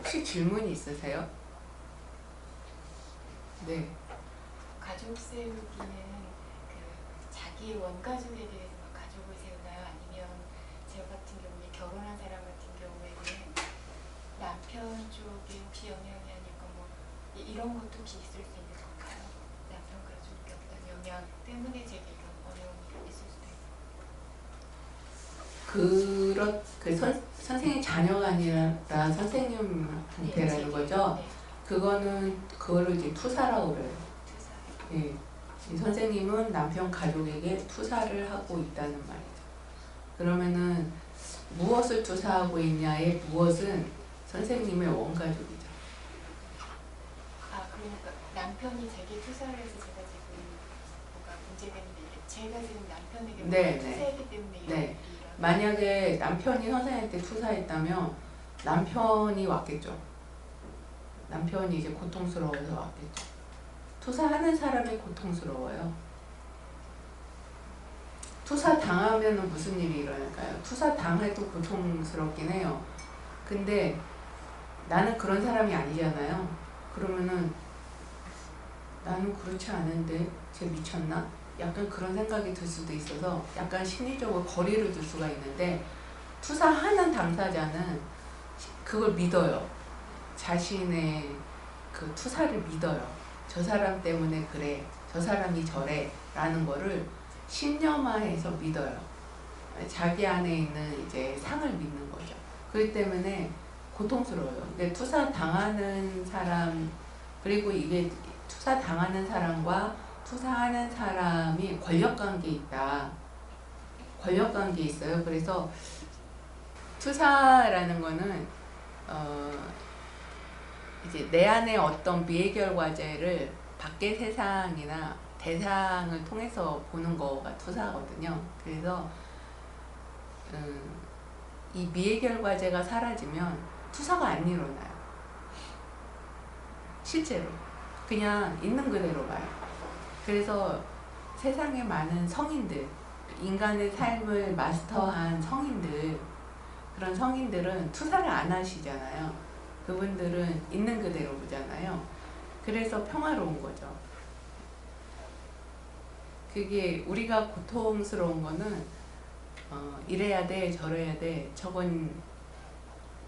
혹시 질문이 있으세요? 네. 가족 세우기는 그 자기의 원가족에 대해서 막 가족을 세우나요? 아니면 저 같은 경우에 결혼한 사람 같은 경우에는 남편 쪽에 혹시 영향이 아닐까 뭐 이런 것도 혹시 있을 수 있는 건가요? 남편 가족의 어떤 영향 때문에 제게 이런 어려움이 있을 수도 있고. 선생님 자녀가 아니라 선생님한테라는 거죠? 네. 그거를 이제 투사라고 그래요. 투사. 예. 이 선생님은 남편 가족에게 투사를 하고 있다는 말이죠. 그러면은 무엇을 투사하고 있냐의 무엇은 선생님의 원가족이죠. 아, 그러니까 남편이 제게 투사를 해서 제가 지금 뭐가 문제가 있는데 제가 지금 남편에게 네, 투사했기 때문에 이런 네. 일이 만약에 남편이 선생님한테 투사했다면 남편이 왔겠죠. 남편이 이제 고통스러워서 왔겠죠. 투사하는 사람이 고통스러워요. 투사 당하면 무슨 일이 일어날까요? 투사 당해도 고통스럽긴 해요. 근데 나는 그런 사람이 아니잖아요. 그러면은 나는 그렇지 않은데 쟤 미쳤나? 약간 그런 생각이 들 수도 있어서 약간 심리적으로 거리를 둘 수가 있는데, 투사하는 당사자는 그걸 믿어요. 자신의 그 투사를 믿어요. 저 사람 때문에 그래, 저 사람이 저래 라는 거를 신념화해서 믿어요. 자기 안에 있는 이제 상을 믿는 거죠. 그렇기 때문에 고통스러워요. 근데 투사 당하는 사람, 그리고 이게 투사 당하는 사람과 투사하는 사람이 권력관계에 있다. 권력관계에 있어요. 그래서 투사라는 거는 이제 내 안에 어떤 미해결 과제를 밖의 세상이나 대상을 통해서 보는 거가 투사거든요. 그래서 이 미해결 과제가 사라지면 투사가 안 일어나요. 실제로 그냥 있는 그대로 봐요. 그래서 세상에 많은 성인들, 인간의 삶을 마스터한 성인들, 그런 성인들은 투사를 안 하시잖아요. 그분들은 있는 그대로 보잖아요. 그래서 평화로운 거죠. 그게 우리가 고통스러운 거는 이래야 돼, 저래야 돼, 저건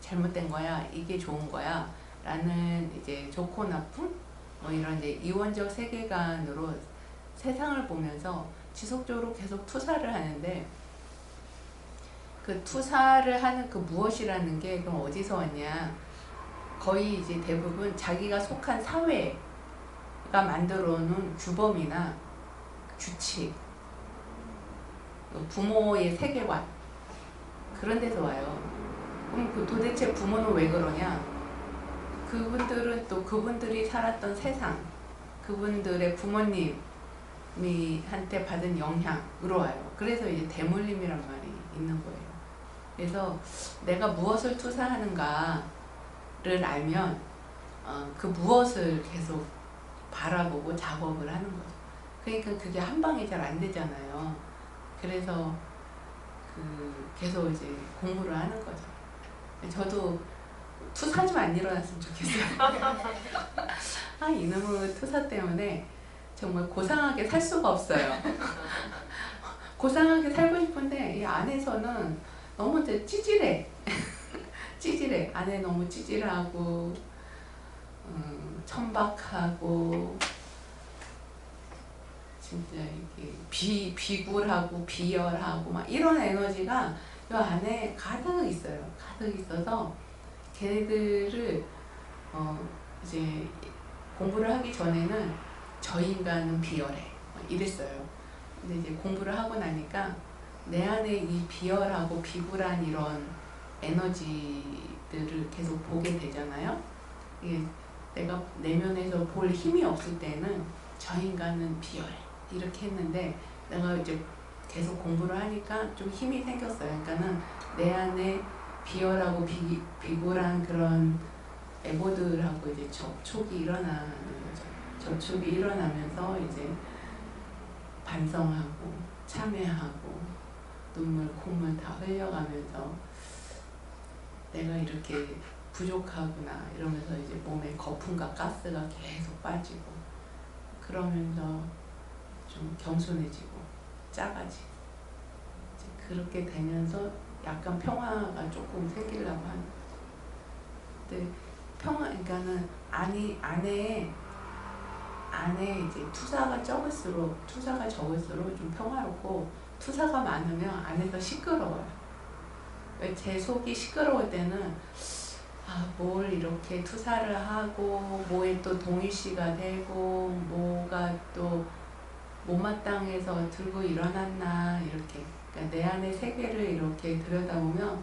잘못된 거야, 이게 좋은 거야 라는 이제 좋고 나쁜 뭐 이런 이제 이원적 세계관으로 세상을 보면서 지속적으로 계속 투사를 하는데, 그 투사를 하는 그 무엇이라는 게 그럼 어디서 왔냐? 거의 이제 대부분 자기가 속한 사회가 만들어 놓은 규범이나 규칙, 부모의 세계관, 그런 데서 와요. 그럼 도대체 부모는 왜 그러냐? 그분들은 또 그분들이 살았던 세상, 그분들의 부모님이 한테 받은 영향으로 와요. 그래서 이제 대물림이란 말이 있는 거예요. 그래서 내가 무엇을 투사하는가를 알면 그 무엇을 계속 바라보고 작업을 하는 거죠. 그러니까 그게 한 방에 잘 안 되잖아요. 그래서 계속 이제 공부를 하는 거죠. 저도 투사 좀 안 일어났으면 좋겠어요. 아, 이놈의 투사 때문에 정말 고상하게 살 수가 없어요. 고상하게 살고 싶은데 이 안에서는 너무 찌질해. 찌질해. 안에 너무 찌질하고 천박하고 진짜 이렇게 비굴하고 비열하고 막 이런 에너지가 이 안에 가득 있어요. 가득 있어서 걔네들을 이제 공부를 하기 전에는 저 인간은 비열해 이랬어요. 근데 이제 공부를 하고 나니까 내 안에 이 비열하고 비굴한 이런 에너지들을 계속 보게 되잖아요. 이게 내가 내면에서 볼 힘이 없을 때는 저 인간은 비열해 이렇게 했는데, 내가 이제 계속 공부를 하니까 좀 힘이 생겼어요. 그러니까는 내 안에 비열하고 비굴한 그런 에고들하고 이제 접촉이 일어나는 거죠. 접촉이 일어나면서 이제 반성하고 참회하고 눈물 콧물 다 흘려가면서 내가 이렇게 부족하구나 이러면서 이제 몸에 거품과 가스가 계속 빠지고 그러면서 좀 겸손해지고 작아지고 이제 그렇게 되면서 약간 평화가 조금 생기려고 하는 거죠. 근데 그러니까는 안에 이제 투사가 적을수록 좀 평화롭고 투사가 많으면 안에서 시끄러워요. 제 속이 시끄러울 때는 뭘 이렇게 투사를 하고 뭐에 또 동일시가 되고 뭐가 또 못마땅해서 들고 일어났나 이렇게 그러니까 내 안의 세계를 이렇게 들여다보면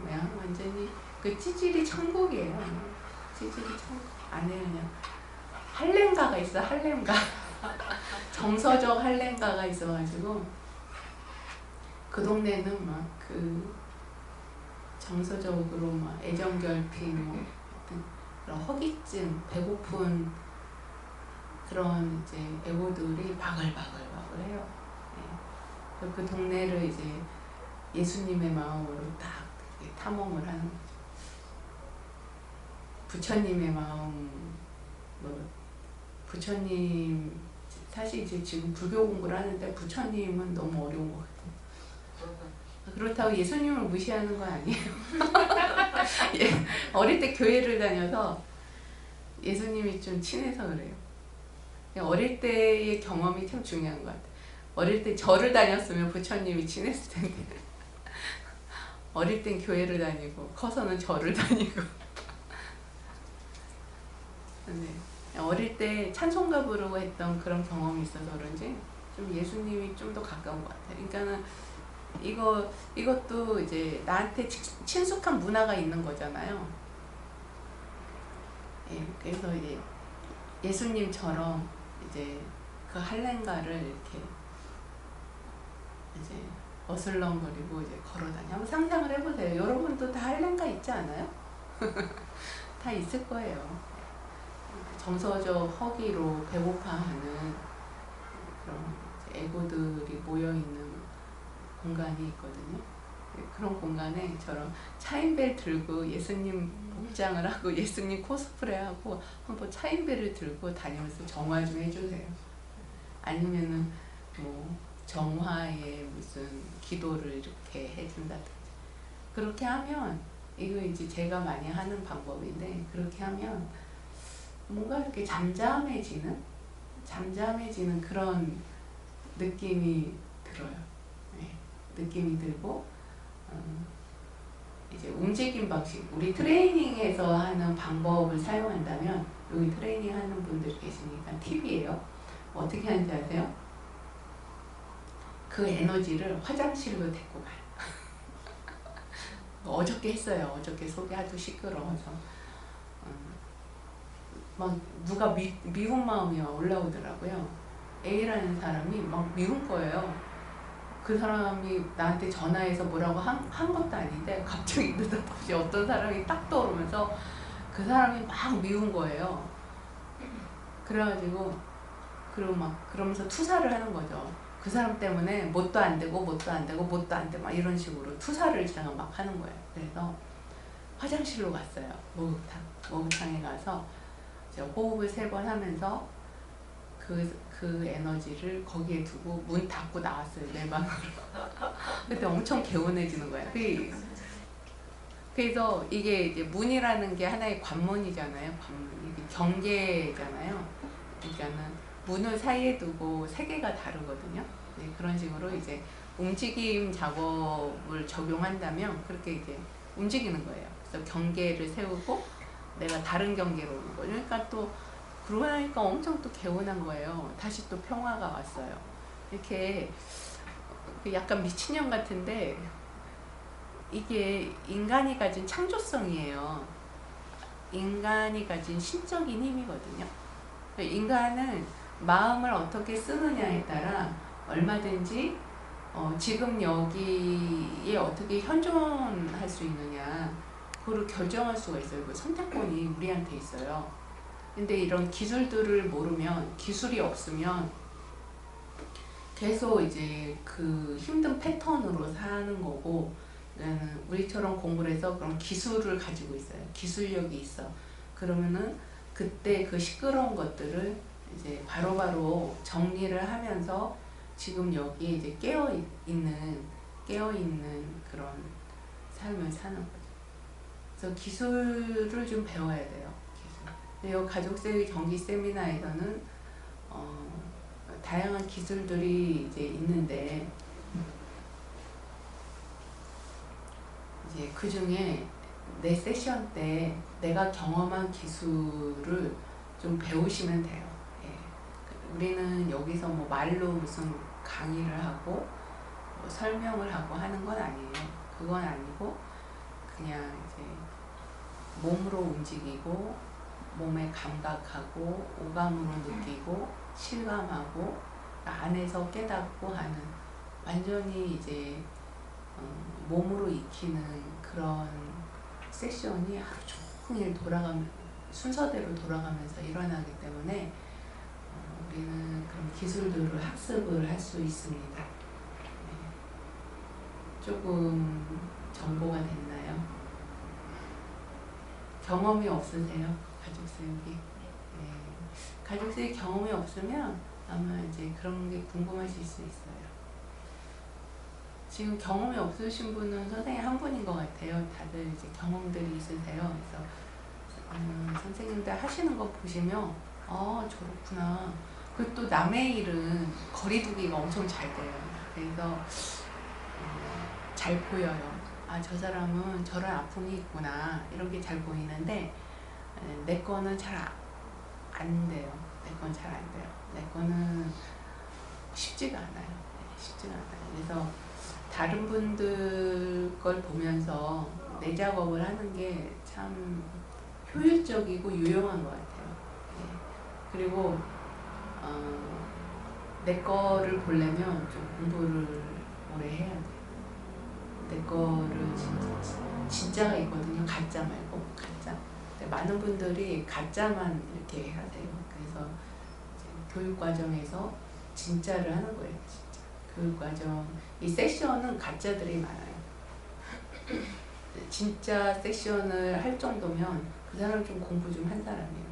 그냥 완전히 그 찌질이 천국이에요. 찌질이 천국 안에 그냥 할렘가가 있어. 할렘가 정서적 할렘가가 있어가지고 그 동네는 막 그 정서적으로 막 애정결핍 뭐 그런 허기증 배고픈 그런 이제 애고들이 바글바글바글해요. 네. 그 동네를 이제 예수님의 마음으로 딱 탐험을 하는 거죠. 부처님의 마음으로 부처님 사실 이제 지금 불교 공부를 하는데 부처님은 너무 어려운 것 같아요. 그렇다고 예수님을 무시하는 건 아니에요. 어릴 때 교회를 다녀서 예수님이 좀 친해서 그래요. 어릴 때의 경험이 참 중요한 것 같아요. 어릴 때 절을 다녔으면 부처님이 친했을 텐데 어릴 땐 교회를 다니고 커서는 절을 다니고 네. 어릴 때 찬송가 부르고 했던 그런 경험이 있어서 그런지 좀 예수님이 좀 더 가까운 것 같아요. 그러니까는 이것도 이제 나한테 친숙한 문화가 있는 거잖아요. 예, 그래서 이제 예수님처럼 이제 그 할렘가를 이렇게 이제 어슬렁거리고 이제 걸어다니. 한번 상상을 해보세요. 여러분도 다 할렘가 있지 않아요? 다 있을 거예요. 정서적 허기로 배고파하는 그런 애고들이 모여있는 공간이 있거든요. 그런 공간에 저런 차인벨 들고 예수님 복장을 하고 예수님 코스프레하고 한번 차인벨을 들고 다니면서 정화 좀 해주세요. 아니면은 뭐 정화에 무슨 기도를 이렇게 해준다든지 그렇게 하면 이거 이제 제가 많이 하는 방법인데 그렇게 하면 뭔가 이렇게 잠잠해지는 그런 느낌이 들어요. 느낌이 들고 이제 움직임 방식 우리 트레이닝에서 하는 방법을 사용한다면 여기 트레이닝 하는 분들 계시니까 팁이에요. 어떻게 하는지 아세요? 그 에너지를 화장실로 데리고 가요. 어저께 했어요. 어저께 속이 하도 시끄러워서 막 누가 미운 마음이 올라오더라고요. A라는 사람이 막 미운 거예요. 그 사람이 나한테 전화해서 뭐라고 한 것도 아닌데 갑자기 느닷없이 어떤 사람이 딱 떠오르면서 그 사람이 막 미운 거예요. 그래가지고 그리고 막 그러면서 투사를 하는 거죠. 그 사람 때문에 뭣도 안 되고 막 이런 식으로 투사를 제가 막 하는 거예요. 그래서 화장실로 갔어요. 목욕탕에 가서 호흡을 3번 하면서 그 에너지를 거기에 두고 문 닫고 나왔어요. 내 방으로. 그때 엄청 개운해지는 거예요. 그래서 이게 이제 문이라는 게 하나의 관문이잖아요. 관문. 이게 경계잖아요. 그러니까는 문을 사이에 두고 세계가 다르거든요. 네, 그런 식으로 이제 움직임 작업을 적용한다면 그렇게 이제 움직이는 거예요. 그래서 경계를 세우고 내가 다른 경계로 오는 거죠. 그러니까 또 그러고 나니까 엄청 또 개운한 거예요. 다시 또 평화가 왔어요. 이렇게 약간 미친년 같은데 이게 인간이 가진 창조성이에요. 인간이 가진 신적인 힘이거든요. 인간은 마음을 어떻게 쓰느냐에 따라 얼마든지 지금 여기에 어떻게 현존할 수 있느냐 그걸 결정할 수가 있어요. 그 선택권이 우리한테 있어요. 근데 이런 기술들을 모르면 기술이 없으면 계속 이제 그 힘든 패턴으로 사는 거고 우리처럼 공부를 해서 그런 기술을 가지고 있어요. 기술력이 있어. 그러면은 그때 그 시끄러운 것들을 이제 바로바로 정리를 하면서 지금 여기에 이제 깨어있는 그런 삶을 사는 거죠. 그래서 기술을 좀 배워야 돼요. 기술. 근데 이 가족세의 정기 세미나에서는 다양한 기술들이 이제 있는데 이제 그 중에 내 세션 때 내가 경험한 기술을 좀 배우시면 돼요. 예. 우리는 여기서 뭐 말로 무슨 강의를 하고 뭐 설명을 하고 하는 건 아니에요. 그건 아니고 그냥 이제 몸으로 움직이고 몸에 감각하고 오감으로 느끼고 실감하고 안에서 깨닫고 하는 완전히 이제 몸으로 익히는 그런 세션이 하루 종일 순서대로 돌아가면서 일어나기 때문에 우리는 그런 기술들을 학습을 할 수 있습니다. 네. 조금 정보가 됐나요? 경험이 없으세요? 가족세우기? 네. 가족세우기 경험이 없으면 아마 이제 그런 게 궁금하실 수 있어요. 지금 경험이 없으신 분은 선생님 한 분인 것 같아요. 다들 이제 경험들이 있으세요. 그래서 선생님들 하시는 거 보시면 저렇구나. 그리고 또 남의 일은 거리두기가 엄청 잘 돼요. 그래서 잘 보여요. 저 사람은 저런 아픔이 있구나. 이런 게 잘 보이는데 내 거는 잘 안 돼요. 내 건 잘 안 돼요. 내 거는 쉽지가 않아요. 쉽지가 않아요. 그래서 다른 분들 걸 보면서 내 작업을 하는 게 참 효율적이고 유용한 것 같아요. 네. 그리고 내 거를 보려면 좀 공부를 오래 해야 돼요. 내 거를 진짜가 있거든요. 가짜 말고 가짜. 근데 많은 분들이 가짜만 이렇게 하세요. 그래서 교육 과정에서 진짜를 하는 거예요. 진짜. 교육 과정 이 세션은 가짜들이 많아요. 진짜 세션을 할 정도면 그 사람 좀 공부 좀 한 사람이에요.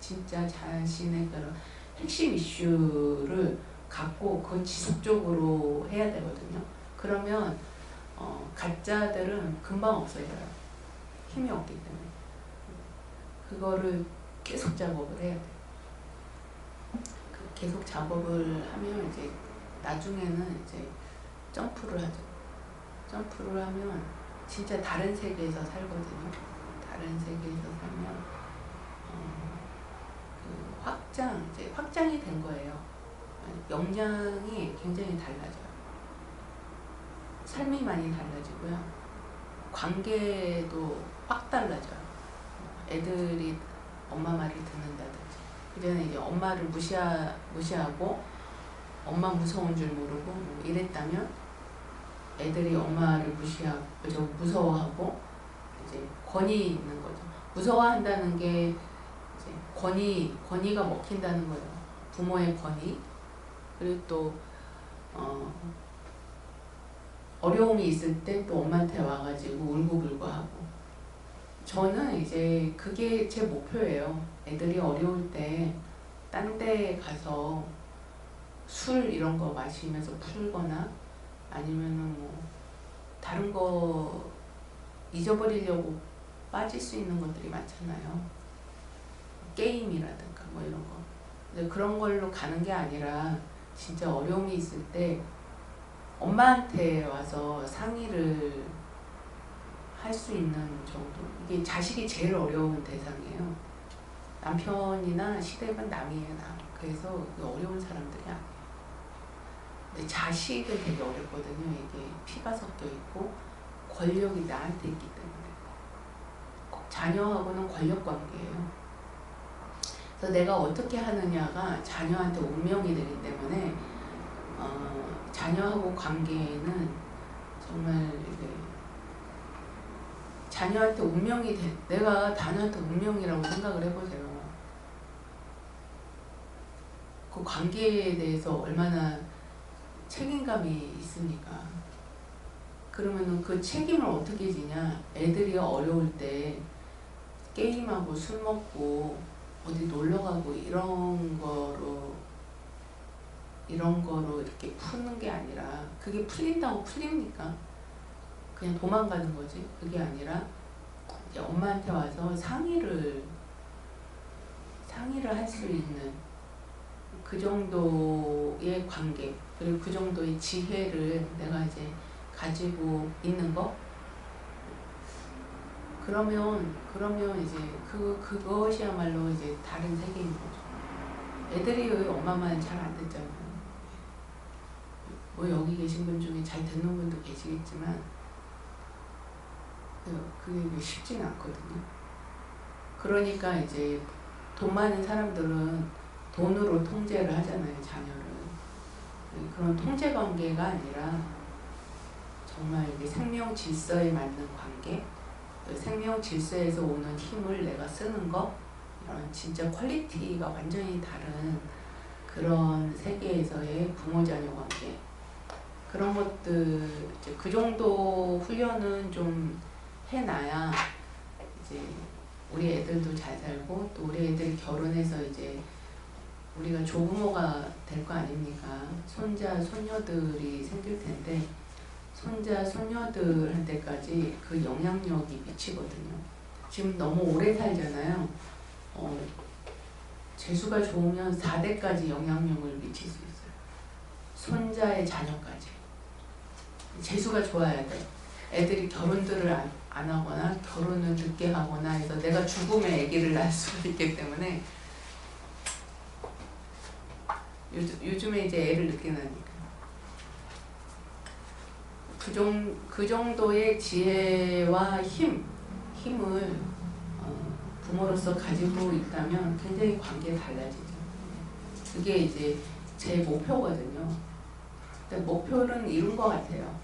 진짜 자신의 그런 핵심 이슈를 갖고 그건 지속적으로 해야 되거든요. 그러면 가짜들은 금방 없어져요. 힘이 없기 때문에. 그거를 계속 작업을 해야 돼요. 계속 작업을 하면 이제 나중에는 이제 점프를 하죠. 점프를 하면 진짜 다른 세계에서 살거든요. 다른 세계에서 살면 이제 확장이 된 거예요. 역량이 굉장히 달라져요. 삶이 많이 달라지고요. 관계도 확 달라져요. 애들이 엄마 말을 듣는다든지. 그전에 이제 엄마를 무시하고 엄마 무서운 줄 모르고 뭐 이랬다면 애들이 엄마를 무서워하고 이제 권위 있는 거죠. 무서워한다는 게 이제 권위가 먹힌다는 거예요. 부모의 권위. 그리고 또 어려움이 있을 때 또 엄마한테 와가지고 울고불고 하고. 저는 이제 그게 제 목표예요. 애들이 어려울 때 딴 데 가서 술 이런 거 마시면서 풀거나 아니면은 뭐 다른 거 잊어버리려고 빠질 수 있는 것들이 많잖아요. 게임이라든가 뭐 이런 거. 근데 그런 걸로 가는 게 아니라 진짜 어려움이 있을 때 엄마한테 와서 상의를 할 수 있는 정도. 이게 자식이 제일 어려운 대상이에요. 남편이나 시댁은 남이에요, 남. 그래서 어려운 사람들이 아니에요. 근데 자식은 되게 어렵거든요. 이게 피가 섞여 있고 권력이 나한테 있기 때문에. 자녀하고는 권력 관계예요. 그래서 내가 어떻게 하느냐가 자녀한테 운명이 되기 때문에 자녀하고 관계에는 정말 이게 자녀한테 운명이 내가 자녀한테 운명이라고 생각을 해보세요. 그 관계에 대해서 얼마나 책임감이 있습니까? 그러면은 그 책임을 어떻게 지냐? 애들이 어려울 때 게임하고 술 먹고 어디 놀러 가고 이런 거로 이렇게 푸는 게 아니라, 그게 풀린다고 풀립니까? 그냥 도망가는 거지. 그게 아니라 이제 엄마한테 와서 상의를 할 수 있는 그 정도의 관계, 그리고 그 정도의 지혜를 내가 이제 가지고 있는 거. 그러면 이제 그것이야말로 이제 다른 세계인 거죠. 애들이 왜 엄마 말 잘 안 듣잖아요. 뭐 여기 계신 분 중에 잘 듣는 분도 계시겠지만 그게 쉽진 않거든요. 그러니까 이제 돈 많은 사람들은 돈으로 통제를 하잖아요, 자녀를. 그런 통제 관계가 아니라 정말 이게 생명 질서에 맞는 관계, 생명 질서에서 오는 힘을 내가 쓰는 거, 이런 진짜 퀄리티가 완전히 다른 그런 세계에서의 부모-자녀 관계, 그런 것들, 이제 그 정도 훈련은 좀 해놔야 이제 우리 애들도 잘 살고, 또 우리 애들이 결혼해서 이제 우리가 조부모가 될 거 아닙니까? 손자, 손녀들이 생길 텐데, 손자, 손녀들한테까지 그 영향력이 미치거든요. 지금 너무 오래 살잖아요. 재수가 좋으면 4대까지 영향력을 미칠 수 있어요. 손자의 자녀까지. 재수가 좋아야 돼. 애들이 결혼들을 안 하거나 결혼을 늦게 하거나 해서 내가 죽음에 아기를 낳을 수가 있기 때문에, 요즘에 이제 애를 늦게 낳으니까 그 정도의 지혜와 힘을 부모로서 가지고 있다면 굉장히 관계가 달라지죠. 그게 이제 제 목표거든요. 근데 목표는 이룬 것 같아요.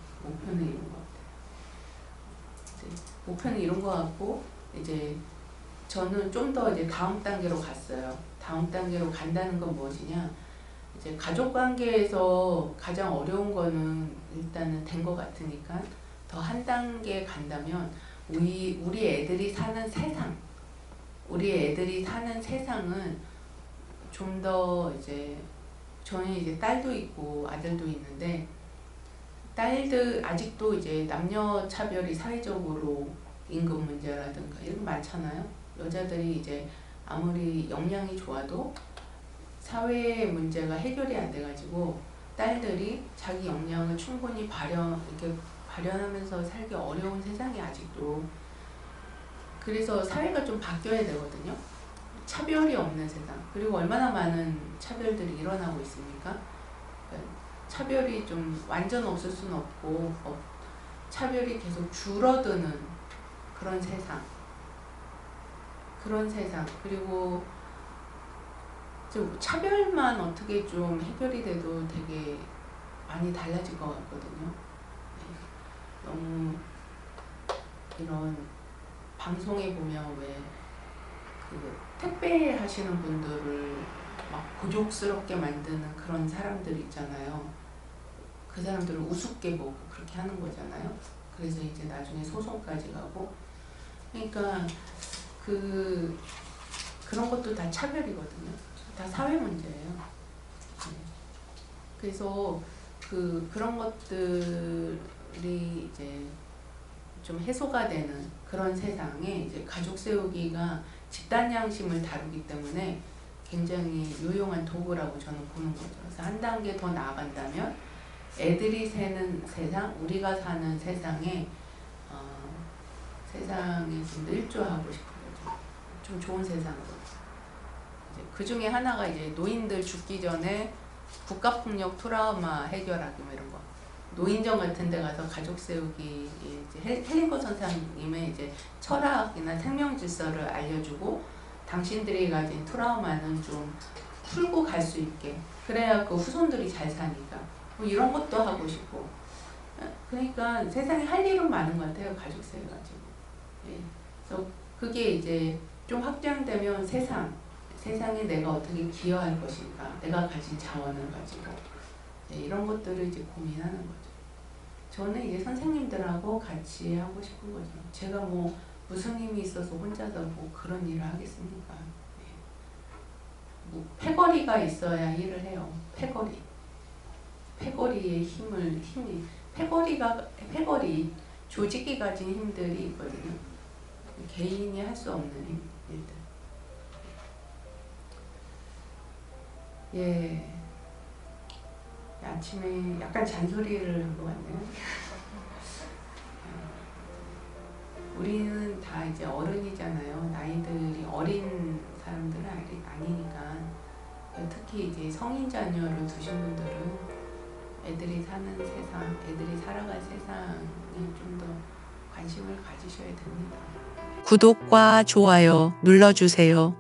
목표는 이룬 것 같고, 이제 저는 좀 더 이제 다음 단계로 갔어요. 다음 단계로 간다는 건 무엇이냐? 이제 가족 관계에서 가장 어려운 거는 일단은 된 것 같으니까 더 한 단계 간다면 우리 애들이 사는 세상은 좀 더 이제, 저는 이제 딸도 있고 아들도 있는데, 딸들 아직도 이제 남녀 차별이 사회적으로 임금 문제라든가 이런 거 많잖아요. 여자들이 이제 아무리 역량이 좋아도 사회 문제가 해결이 안 돼가지고 딸들이 자기 역량을 충분히 발현하면서 살기 어려운 세상이 아직도. 그래서 사회가 좀 바뀌어야 되거든요. 차별이 없는 세상. 그리고 얼마나 많은 차별들이 일어나고 있습니까? 차별이 좀 완전 없을 수는 없고, 차별이 계속 줄어드는 그런 세상. 그리고 좀 차별만 어떻게 좀 해결이 돼도 되게 많이 달라질 것 같거든요. 너무 이런 방송에 보면 왜 그 택배 하시는 분들을 막 곤욕스럽게 만드는 그런 사람들 있잖아요. 그 사람들을 우습게 보고 그렇게 하는 거잖아요. 그래서 이제 나중에 소송까지 가고. 그러니까 그런 것도 다 차별이거든요. 다 사회 문제예요. 그래서 그런 것들이 이제 좀 해소가 되는 그런 세상에 이제 가족 세우기가 집단 양심을 다루기 때문에 굉장히 유용한 도구라고 저는 보는 거죠. 그래서 한 단계 더 나아간다면 애들이 사는 세상, 우리가 사는 세상에 좀 더 일조하고 싶은 거죠. 좀 좋은 세상으로. 그 중에 하나가 이제 노인들 죽기 전에 국가폭력 트라우마 해결하기 뭐 이런 거. 노인정 같은 데 가서 가족 세우기, 이제 헬링거 선생님의 이제 철학이나 생명 질서를 알려주고 당신들이 가진 트라우마는 좀 풀고 갈 수 있게. 그래야 그 후손들이 잘 사니까. 뭐 이런 것도 하고 싶고. 그러니까 세상에 할 일은 많은 것 같아요. 가족 세워가지고. 그래서 그게 이제 좀 확장되면 세상에 내가 어떻게 기여할 것인가, 내가 가진 자원을 가지고 이런 것들을 이제 고민하는 거죠. 저는 이제 선생님들하고 같이 하고 싶은 거죠. 제가 뭐 무슨 힘이 있어서 혼자서 뭐 그런 일을 하겠습니까? 네. 뭐 패거리가 있어야 일을 해요. 패거리의 힘이 패거리 조직이 가진 힘들이 있거든요. 개인이 할 수 없는 일들. 예. 아침에 약간 잔소리를 한 것 같네요. 우리는 다 이제 어른이잖아요. 나이들이 어린 사람들은 아니니까. 특히 이제 성인 자녀를 두신 분들은 애들이 사는 세상, 애들이 살아갈 세상에 좀 더 관심을 가지셔야 됩니다. 구독과 좋아요 눌러주세요.